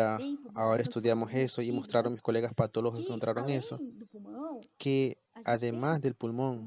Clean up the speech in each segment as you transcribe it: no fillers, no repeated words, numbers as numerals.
ahora, em publicação ahora que foi estudiamos eso y submetida, mostraron mis colegas patólogos que que encontraron eso, além do pulmão, que a gente tem además del pulmón,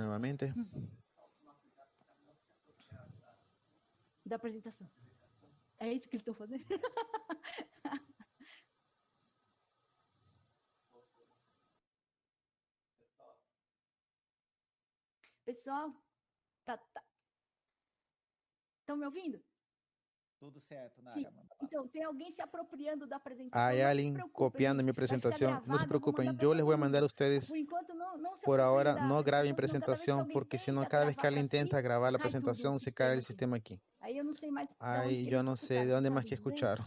nuevamente. Da apresentação. É isso que eles estão fazendo? Pessoal, tá. Estão me ouvindo? Tudo certo, Sim. Nara. Então, tem alguém se apropriando da apresentação. Hay Não se alguien preocupe, copiando gente. mi Vai ficar presentación. No se gravado, eu vou preocupen, mandar yo para les todo voy a mandar a mundo. ustedes. Por enquanto, não se Por apropriem ahora da no graben apresentação, senão cada vez que presentación alguém porque si no tenta cada vez que gravar alguien para si, intenta grabar la cai tudo o presentación se cae el sistema aqui. aquí. Aí eu não sei mais de onde Ay, que yo eles no sé escutaram. de Você dónde más sabe que dizer? escucharon.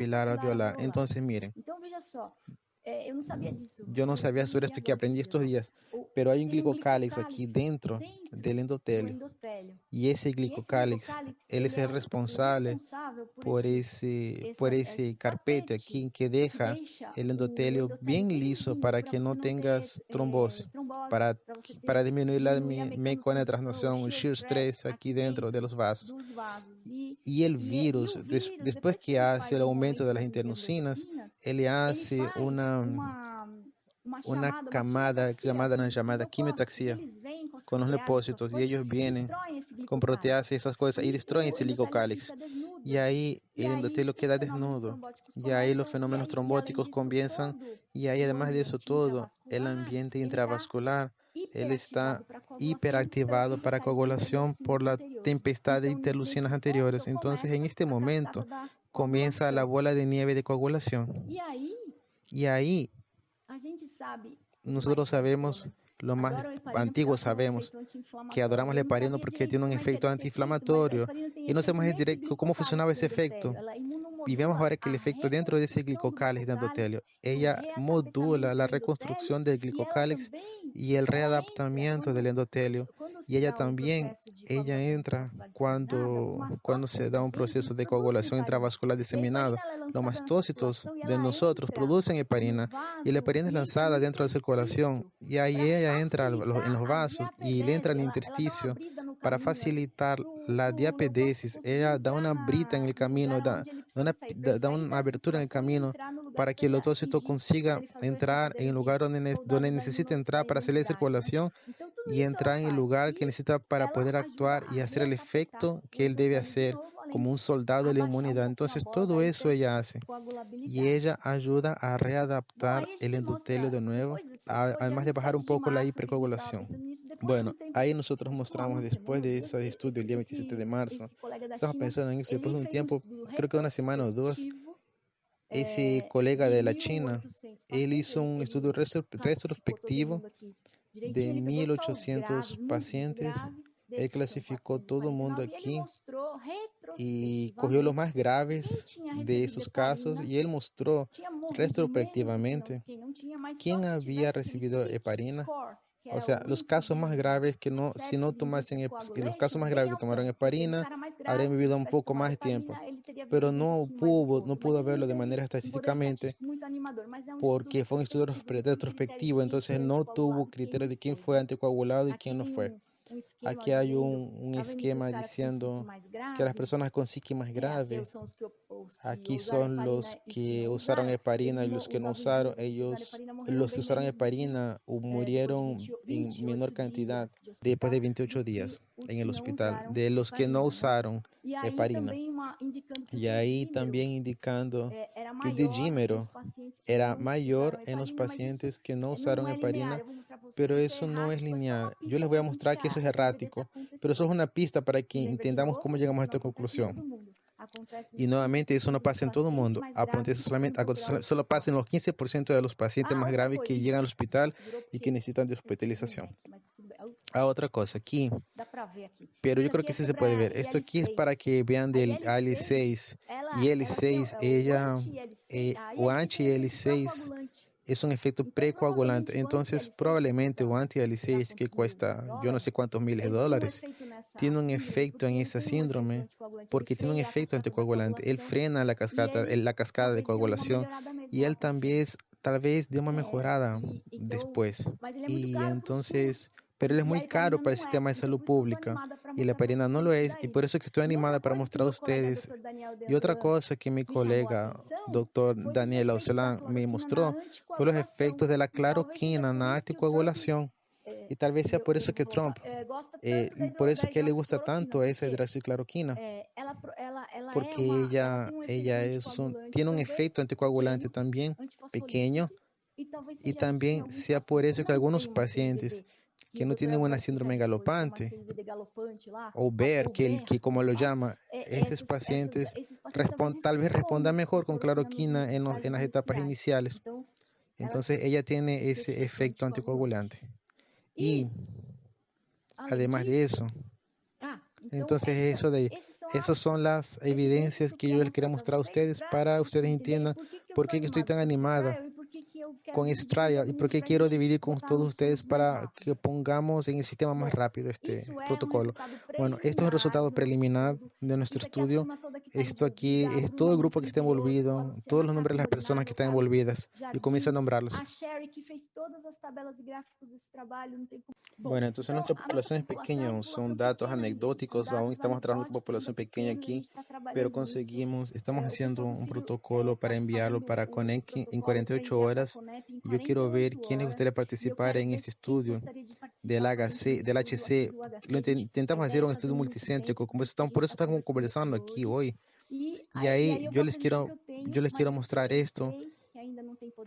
Pilar Pilar alveolar. alveolar. Entonces, miren, Então, veja só, eu não sabia disso. Yo no Eu sabía sobre descobri esto que agora aprendí esses estos dias. días, O- pero hay un Tem um glicocálix aquí dentro del do endotélio. endotélio. Y ese E esse glicocálix, glicocálix, él es ele é el o responsable responsável por ese carpete aquí que deja el endotelio bien liso para que no tengas trombose, para, para disminuir la meconetransnación, o shear stress aquí dentro de los vasos. dos vasos. Y el virus, después que hace el aumento de las internocinas, internocinas, él ele hace faz una camada llamada quimiotaxia con los lepósitos y ellos vienen con proteasa y esas cosas y destruyen ese glicocálix. Y ahí el endotelio queda desnudo. Y ahí los fenómenos trombóticos comienzan. Y ahí además de eso todo, el ambiente intravascular, él está hiperactivado para coagulación por la tempestad de interleucinas anteriores. Entonces en este momento comienza la bola de nieve de coagulación. Y ahí a gente sabe, nosotros sabemos, los más antiguos sabemos, que adoramos la heparina porque tiene un efecto antiinflamatorio y no sabemos directo cómo funcionaba ese efecto. Y vemos ahora que el efecto dentro de ese glicocálix de endotelio, ella modula la reconstrucción del glicocálix y el readaptamiento del endotelio. Y ella también, ella entra cuando se da un proceso de coagulación intravascular diseminado. Los mastócitos de nosotros producen heparina y la heparina es lanzada dentro de la circulación y ahí ella entra en los vasos y le entra al intersticio para facilitar la diapedesis. Ella da una brita en el camino, da una abertura en el camino para que el leucócito consiga entrar en el lugar donde necesita entrar para hacer la circulación y entrar en el lugar que necesita para poder actuar y hacer el efecto que él debe hacer como un soldado de la inmunidad. Entonces todo eso ella hace y ella ayuda a readaptar el endotelio de nuevo, además de bajar un poco la hipercoagulación. Bueno, ahí nosotros mostramos después de ese estudio el día 27 de marzo, estamos pensando en eso después de un tiempo, creo que una semana o dos, ese colega de la China, él hizo un estudio retrospectivo de 1800 pacientes. Él clasificó todo el mundo aquí y cogió los más graves de esos casos y él mostró retrospectivamente quién había recibido heparina. O sea, los casos más graves que no, si no tomasen, los casos más graves que tomaron heparina, habrían vivido un poco más de tiempo. Pero no pudo verlo de manera estadísticamente porque fue un estudio retrospectivo, entonces no tuvo criterio de quién fue anticoagulado y quién no fue. Aquí hay un esquema diciendo que las personas con psique más grave, aquí son los que usaron heparina y los que no usaron, los que usaron heparina murieron en menor cantidad después de 28 días en el hospital, de los que no usaron heparina. Y ahí también indicando que el dedímero era mayor en los pacientes que no usaron heparina, pero eso no es lineal. Yo les voy a mostrar que eso es errático, pero eso es una pista para que entendamos cómo llegamos a esta conclusión. Y nuevamente eso no pasa en todo el mundo, solo pasa en los 15% de los pacientes más graves que llegan al hospital y que necesitan de hospitalización. Otra cosa aquí, pero yo creo que sí se puede ver. Esto aquí es para que vean del AL6 y L6, o anti-L6 es un efecto precoagulante. Entonces, probablemente o anti-L6, que cuesta yo no sé cuántos miles de dólares, tiene un efecto en ese síndrome porque tiene un efecto anticoagulante. Él frena la cascada de coagulación y él también tal vez dé una mejorada después. Y entonces, pero él es muy caro para el sistema de salud pública y la heparina no lo es, y por eso que estoy animada para mostrar a ustedes. Y otra cosa que mi colega, doctor Daniel Aucelán, me mostró fue los efectos de la cloroquina en la anticoagulación. Y tal vez sea por eso que Trump, por eso que le gusta tanto esa hidroxicloroquina, porque ella tiene un efecto anticoagulante también pequeño, y también sea por eso que algunos pacientes que no tienen una síndrome galopante o BER, que como lo llama, esos pacientes tal vez respondan mejor con cloroquina en las etapas iniciales. Entonces ella tiene ese efecto anticoagulante. Y además de eso, entonces esas son las evidencias que yo les quería mostrar a ustedes para que ustedes entiendan por qué estoy tan animada con ese trial y por qué quiero dividir con todos ustedes para que pongamos en el sistema más rápido este protocolo. Bueno, esto es un resultado preliminar de nuestro estudio. Esto aquí es todo el grupo que está envolvido, todos los nombres de las personas que están envolvidas y comienza a nombrarlos. Bueno, entonces nuestra población es pequeña, son datos anecdóticos, aún estamos trabajando con población pequeña aquí, pero estamos haciendo un protocolo para enviarlo para Connect en 48 horas. Yo quiero ver quién les gustaría participar en este estudio del HC. Intentamos hacer un estudio multicéntrico, por eso estamos conversando aquí hoy. Y ahí yo les quiero mostrar esto.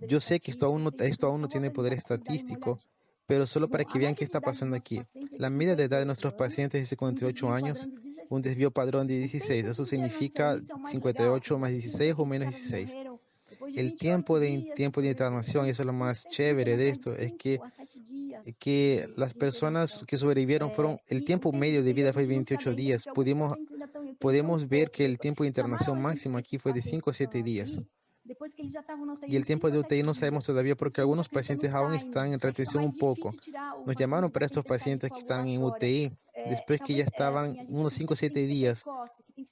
Yo sé que esto aún no tiene poder estadístico, pero solo para que vean qué está pasando aquí. La media de edad de nuestros pacientes es 58 años, un desvío padrón de 16. Eso significa 58 más 16 o menos 16. El tiempo de internación, eso es lo más chévere de esto, es que las personas que sobrevivieron el tiempo medio de vida fue 28 días. Podemos ver que el tiempo de internación máximo aquí fue de 5 a 7 días. Y el tiempo de UTI no sabemos todavía porque algunos pacientes aún están en retención un poco. Nos llamaron para estos pacientes que están en UTI después que ya estaban unos 5 o 7 días.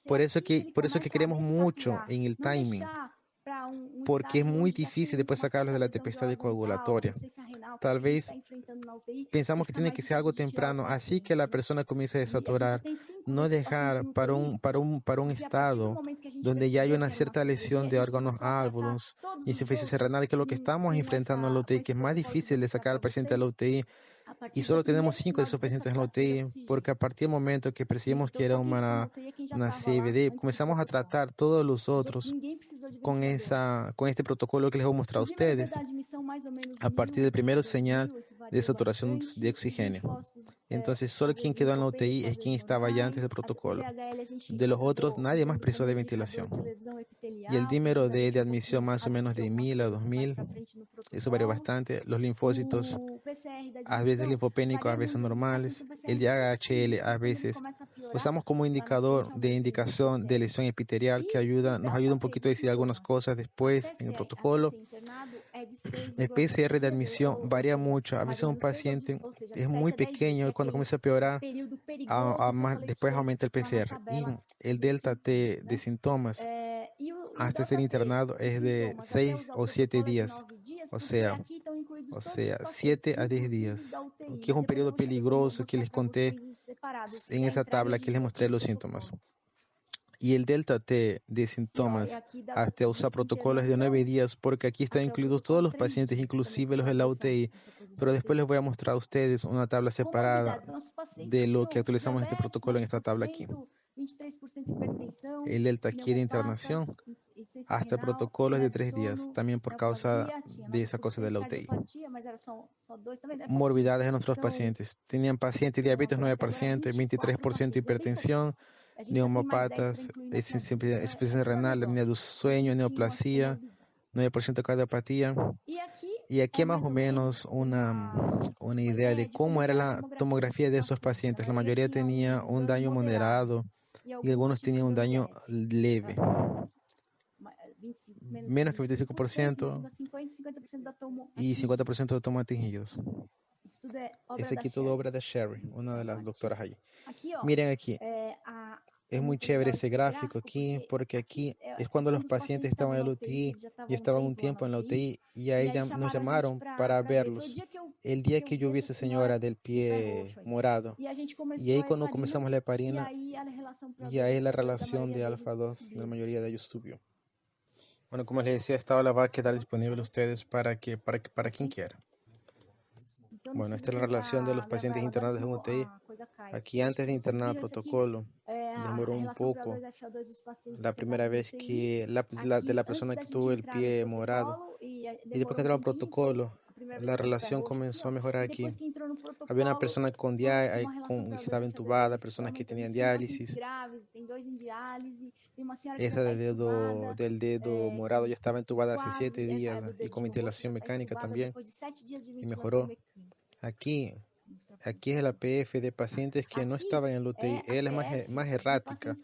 Por eso que queremos mucho en el timing, porque es muy difícil después sacarlos de la tempestad coagulatoria. Tal vez pensamos que tiene que ser algo temprano, así que la persona comienza a desaturar, no dejar para un estado donde ya hay una cierta lesión de órganos álvulos, insuficiencia renal, que es lo que estamos enfrentando en la UTI, que es más difícil de sacar al paciente de la UTI. Y solo tenemos 5 de esos pacientes en la UTI, porque a partir del momento que percibimos que era una CVD, comenzamos a tratar todos los otros con este protocolo que les voy a mostrar a ustedes, a partir del primer señal de saturación de oxígeno. Entonces, solo quien quedó en la UTI es quien estaba ya antes del protocolo. De los otros, nadie más precisó de ventilación. Y el dímero de admisión más o menos de 1000 a 2000, eso varió bastante. Los linfocitos, a veces linfopénicos, a veces normales. El DHL a veces usamos como indicador de indicación de lesión epitelial que nos ayuda un poquito a decir algunas cosas después en el protocolo. El PCR de admisión varía mucho. A veces un paciente es muy pequeño y cuando comienza a empeorar, después aumenta el PCR. Y el delta T de síntomas hasta ser internado es de 6 o 7 días. O sea, 7 a 10 días, que es un periodo peligroso que les conté en esa tabla que les mostré los síntomas. Y el delta T de síntomas hasta usar protocolos de 9 días, porque aquí están incluidos todos los pacientes, inclusive los de la UTI. Pero después les voy a mostrar a ustedes una tabla separada de lo que actualizamos en este protocolo en esta tabla aquí. El delta aquí de internación hasta protocolos de 3 días, también por causa de esa cosa de la UTI. Morbidades de nuestros pacientes. Tenían pacientes diabetes 9%, 23% hipertensión, neumopatas, insuficiencia renal, apnea del sueño, neoplasia, 9% cardiopatía. Y aquí más o menos una idea de cómo era la tomografía de esos pacientes. La mayoría tenía un daño moderado y algunos tenían un daño leve. Menos que 25% y 50% de tomatinhillos. Ese aquí todo obra de Sherry, una de las doctoras allí. Miren aquí. Es muy chévere ese gráfico aquí, porque aquí es cuando los pacientes estaban en la UTI y estaban un tiempo en la UTI y a ella nos llamaron para verlos. El día que yo vi a esa señora del pie morado, y ahí cuando comenzamos la heparina, y ahí la relación de alfa 2, la mayoría de ellos subió. Bueno, como les decía, esta tabla va a quedar disponible a ustedes para quien quiera. Bueno, esta es la relación de los pacientes internados en UTI. Aquí antes de internar el protocolo, demoró un poco. La primera vez que de la persona que tuvo el pie morado. Y después que entró al protocolo, la relación comenzó a mejorar aquí. Había una persona que estaba entubada, personas que tenían diálisis. Esa del dedo morado ya estaba entubada hace 7 días y con ventilación mecánica también. Y mejoró. Aquí es la PF de pacientes que no estaban en la UTI. Ella es más errática.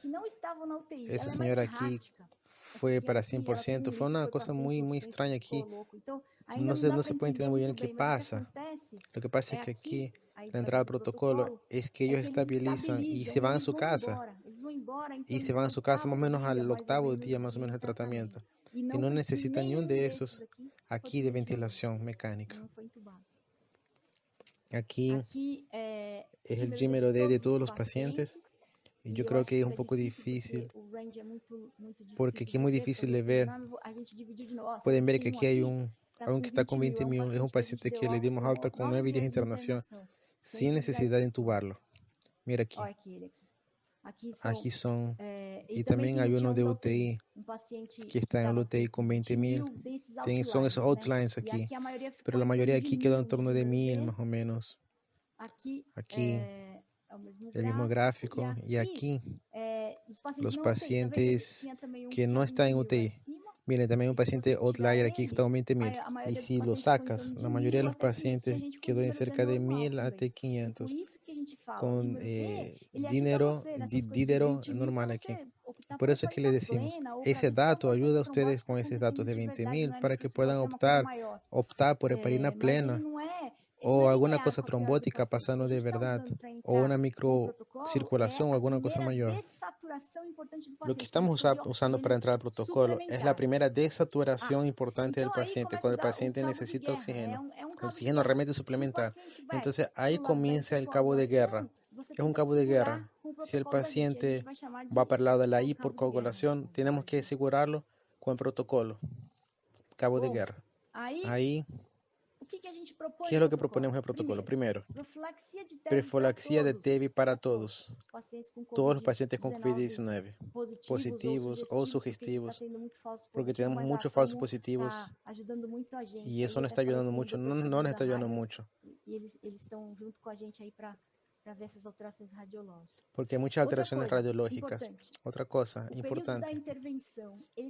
Esa señora aquí fue para 100%. Fue una cosa muy, muy extraña aquí. no se puede entender muy bien qué pasa. Lo que pasa es que aquí, la entrada al protocolo, es que ellos estabilizan y se van a su casa. Y se van a su casa más o menos al octavo día más o menos de tratamiento. Y no necesitan ni un de esos aquí de ventilación mecánica. Aquí es el número de todos los pacientes. Y yo creo que es un poco difícil, porque aquí es muy difícil de ver. Pueden ver que aquí hay aún que está con 20.000, es un paciente que le dimos alta con 9 días de internación, sin necesidad de intubarlo. Mira aquí. Aquí son, y también hay uno de UTI, que está en el UTI con 20.000. Son esos outlines aquí, pero la mayoría aquí quedó en torno de 1.000 más o menos. Aquí el mismo gráfico, y aquí los pacientes que no están en UTI. Miren, también un paciente outlier aquí que está en 20.000. Y si lo sacas, la mayoría de los pacientes quedó en cerca de 1.000 a 500 con dídero normal aquí. Por eso es que les decimos, ese dato ayuda a ustedes con esos datos de 20.000 para que puedan optar por heparina plena o alguna cosa trombótica pasando de verdad, o una microcirculación o alguna cosa mayor. Lo que estamos usando para entrar al protocolo es la primera desaturación importante del paciente, cuando el paciente necesita oxígeno. El oxígeno realmente suplementar. Entonces ahí comienza el cabo de guerra. ¿Qué es un cabo de guerra? Si el paciente va para el lado de la hipercoagulación, tenemos que asegurarlo con el protocolo. Cabo de guerra. Ahí, ¿qué es lo que proponemos en el protocolo? Primero, profilaxia de TB para todos. Todos los pacientes con COVID-19, positivos o sugestivos, porque tenemos muchos falsos positivos y eso nos está ayudando mucho, no nos está ayudando mucho. Porque hay muchas alteraciones radiológicas. Otra cosa importante,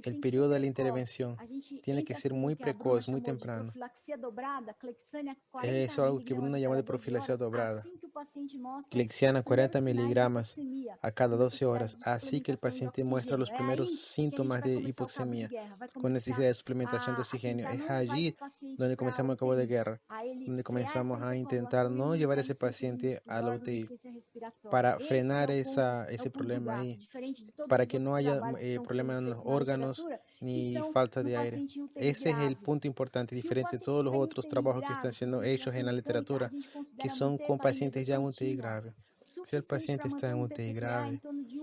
el periodo de la intervención tiene que ser muy precoz, muy temprano. Eso es algo que Bruno llama de profilaxia dobrada. Clexiana 40 miligramos a cada 12 horas, así que el paciente muestra los primeros síntomas de hipoxemia con necesidad de suplementación de oxígeno. Es allí donde comenzamos el cabo de guerra, donde comenzamos a intentar no llevar a ese paciente a la UTI para frenar ese problema ahí, para que no haya problemas en los órganos ni falta de aire. Ese es el punto importante, diferente de todos los otros trabajos que están siendo hechos en la literatura, que son con pacientes ya en UTI grave. Si el paciente está en UTI grave,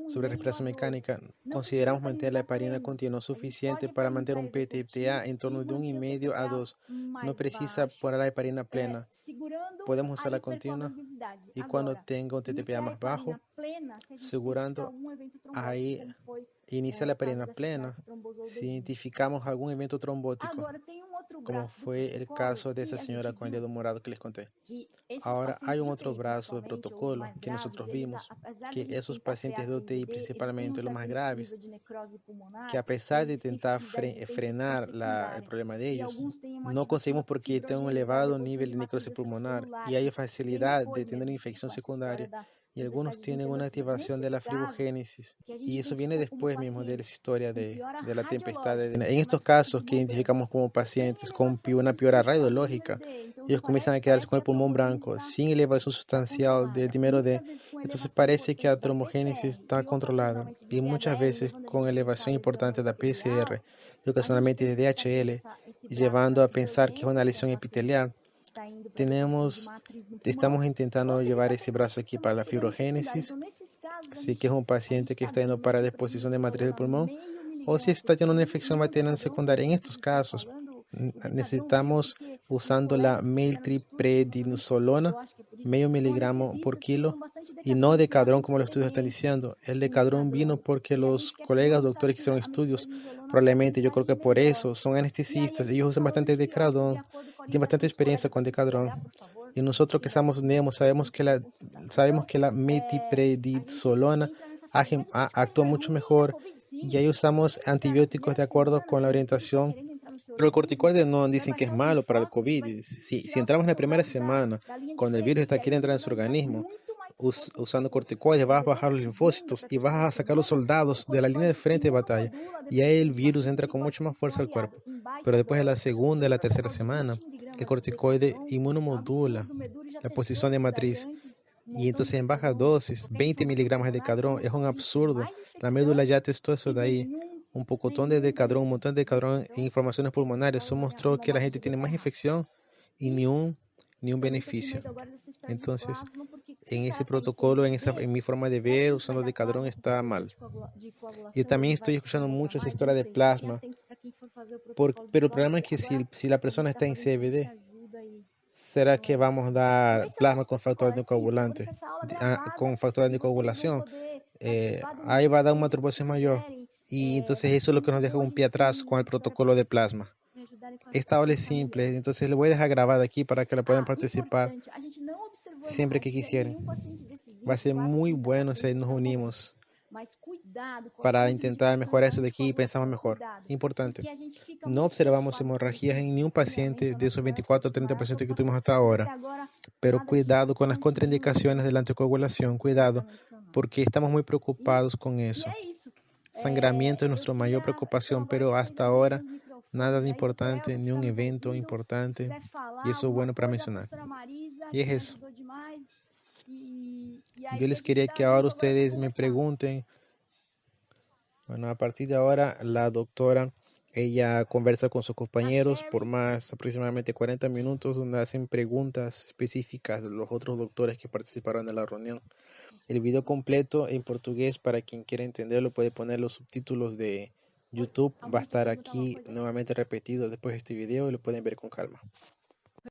sobre respiración mecánica, consideramos mantener la heparina continua suficiente para mantener un PTTA en torno de 1,5 a 2. No precisa poner la heparina plena. Podemos usar la continua y cuando tenga un TTPA más bajo, asegurando ahí inicia la heparina plena si identificamos algún evento trombótico, como fue el caso de esa señora con el dedo morado que les conté. Ahora hay un otro brazo de protocolo que nosotros vimos, que esos pacientes de UTI, principalmente los más graves, que a pesar de intentar frenar el problema de ellos, no conseguimos porque tienen un elevado nivel de necrosis pulmonar y hay facilidad de tener infección secundaria. Y algunos tienen una activación de la fibrogénesis. Y eso viene después mismo de la historia de la tempestad. En estos casos que identificamos como pacientes con una piora radiológica, ellos comienzan a quedarse con el pulmón blanco, sin elevación sustancial del dímero D. Entonces parece que la trombogénesis está controlada. Y muchas veces con elevación importante de la PCR, y ocasionalmente de DHL, llevando a pensar que es una lesión epitelial. Estamos intentando llevar ese brazo aquí para la fibrogénesis, así que es un paciente que está yendo para deposición de matriz del pulmón, o si está teniendo una infección bacteriana secundaria. En estos casos, necesitamos usando la metilprednisolona, medio miligramo por kilo, y no decadrón como los estudios están diciendo. El decadrón vino porque los colegas doctores que hicieron estudios, probablemente yo creo que por eso, son anestesistas, ellos usan bastante decadrón, tienen bastante experiencia con decadrón. Y nosotros que somos neumos sabemos que la metilprednisolona actúa mucho mejor, y ahí usamos antibióticos de acuerdo con la orientación. Pero el corticoide no dicen que es malo para el COVID. Si entramos en la primera semana, cuando el virus está aquí dentro de nuestro organismo, usando corticoides, vas a bajar los linfocitos y vas a sacar los soldados de la línea de frente de batalla. Y ahí el virus entra con mucha más fuerza al cuerpo. Pero después de la segunda y la tercera semana, el corticoide inmunomodula la posición de matriz. Y entonces en baja dosis, 20 miligramos de decadrón, es un absurdo. La médula ya testó eso de ahí. Un pocotón de decadrón, un montón de decadrón e inflamaciones pulmonares. Eso mostró que la gente tiene más infección y ni un beneficio. Entonces, en ese protocolo, en mi forma de ver, usando decadrón está mal. Yo también estoy escuchando mucho esa historia de plasma, pero el problema es que si la persona está en CVD, ¿será que vamos a dar plasma con factor anticoagulante? Con factor de anticoagulación, ahí va a dar una trombosis mayor. Y entonces eso es lo que nos deja un pie atrás con el protocolo de plasma. Esta aula es simple, entonces le voy a dejar grabada aquí para que la puedan participar siempre que quisieran. Va a ser muy bueno si nos unimos para intentar mejorar eso de aquí y pensamos mejor. Importante. No observamos hemorragias en ningún paciente de esos 24 o 30% que tuvimos hasta ahora. Pero cuidado con las contraindicaciones de la anticoagulación, cuidado, porque estamos muy preocupados con eso. Sangramiento es nuestra mayor preocupación, pero hasta ahora nada de importante, ni un evento importante, y eso es bueno para mencionar. Y es eso. Yo les quería que ahora ustedes me pregunten. Bueno, a partir de ahora, la doctora, ella conversa con sus compañeros por más aproximadamente 40 minutos, donde hacen preguntas específicas de los otros doctores que participaron de la reunión. El video completo en portugués, para quien quiera entenderlo, puede poner los subtítulos de YouTube. Va a estar aquí nuevamente repetido después de este video y lo pueden ver con calma.